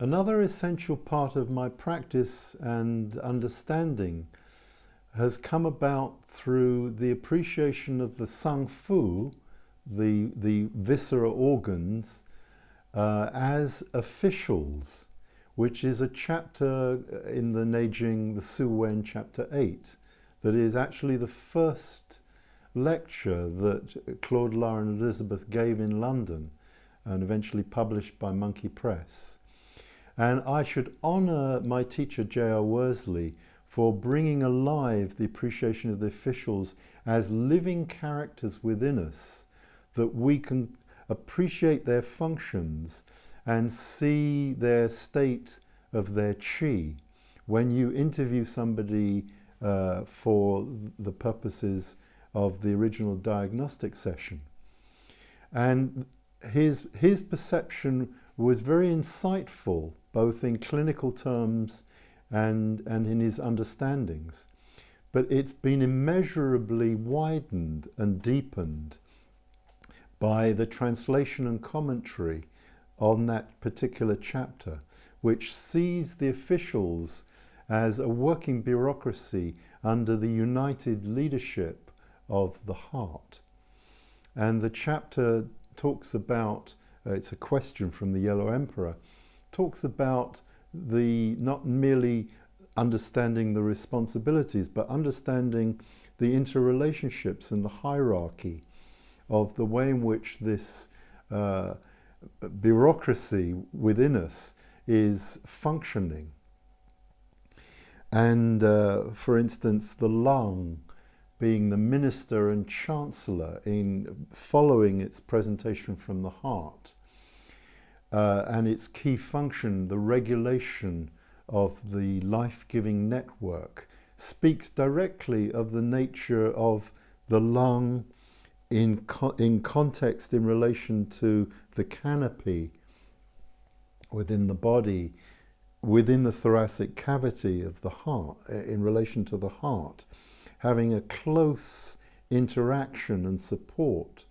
Another essential part of my practice and understanding has come about through the appreciation of the Sang Fu, the viscera organs, as officials, which is a chapter in the Neijing, the Su Wen, chapter 8, that is actually the first lecture that Claude Lara and Elizabeth gave in London and eventually published by Monkey Press. And I should honour my teacher J.R. Worsley for bringing alive the appreciation of the officials as living characters within us, that we can appreciate their functions and see their state of their qi. When you interview somebody for the purposes of the original diagnostic session. And his perception was very insightful, both in clinical terms and in his understandings. But it's been immeasurably widened and deepened by the translation and commentary on that particular chapter, which sees the officials as a working bureaucracy under the united leadership of the heart. And the chapter talks about, it's a question from the Yellow Emperor, talks about the not merely understanding the responsibilities, but understanding the interrelationships and the hierarchy of the way in which this bureaucracy within us is functioning. And for instance, the lung being the minister and chancellor in following its presentation from the heart, and its key function, the regulation of the life-giving network, speaks directly of the nature of the lung in context in relation to the canopy within the body, within the thoracic cavity of the heart, in relation to the heart, having a close interaction and support.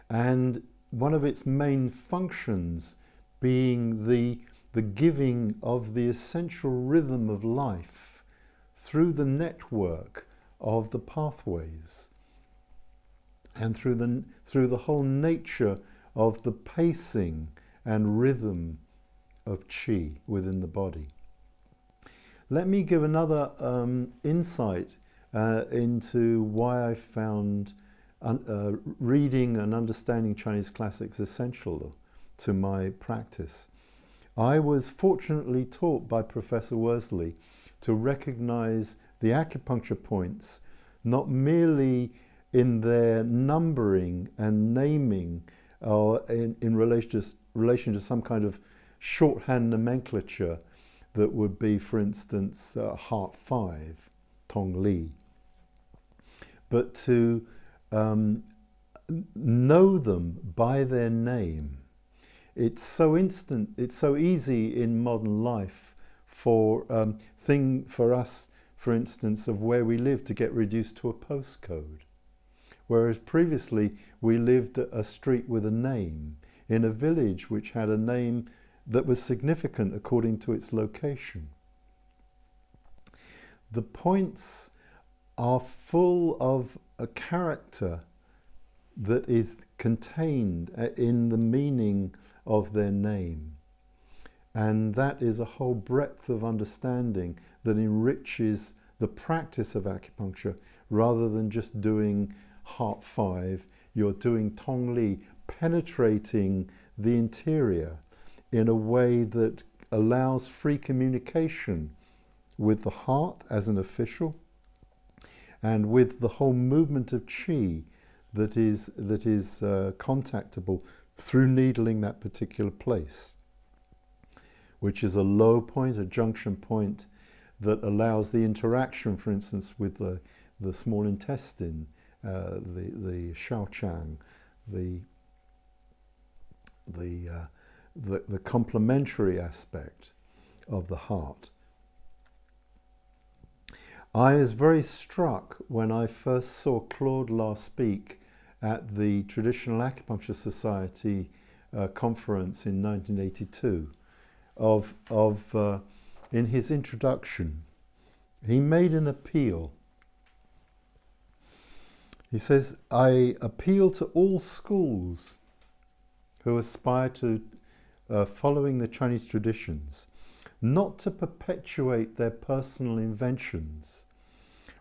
And one of its main functions being the giving of the essential rhythm of life through the network of the pathways and through the whole nature of the pacing and rhythm of qi within the body. Let me give another insight into why I found reading and understanding Chinese classics essential to my practice. I was fortunately taught by Professor Worsley to recognize the acupuncture points not merely in their numbering and naming or in relation to some kind of shorthand nomenclature that would be, for instance, Heart 5, Tong Li, but to know them by their name. It's so instant, it's so easy in modern life for us, for instance, of where we live to get reduced to a postcode. Whereas previously we lived a street with a name, in a village which had a name that was significant according to its location. The points are full of a character that is contained in the meaning of their name. And that is a whole breadth of understanding that enriches the practice of acupuncture. Rather than just doing Heart 5, you're doing Tong Li, penetrating the interior in a way that allows free communication with the heart as an official and with the whole movement of qi that is contactable through needling that particular place, which is a low point, a junction point that allows the interaction, for instance, with the small intestine, the Shaochang, the complementary aspect of the heart. I was very struck when I first saw Claude Lara speak at the Traditional Acupuncture Society conference in 1982, in his introduction, he made an appeal. He says, I appeal to all schools who aspire to following the Chinese traditions, not to perpetuate their personal inventions,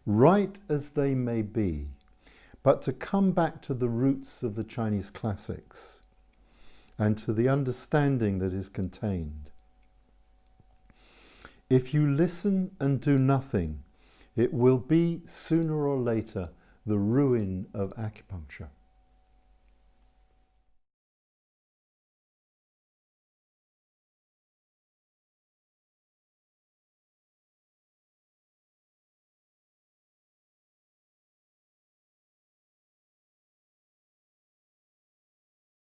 right as they may be, but to come back to the roots of the Chinese classics and to the understanding that is contained. If you listen and do nothing, it will be sooner or later the ruin of acupuncture.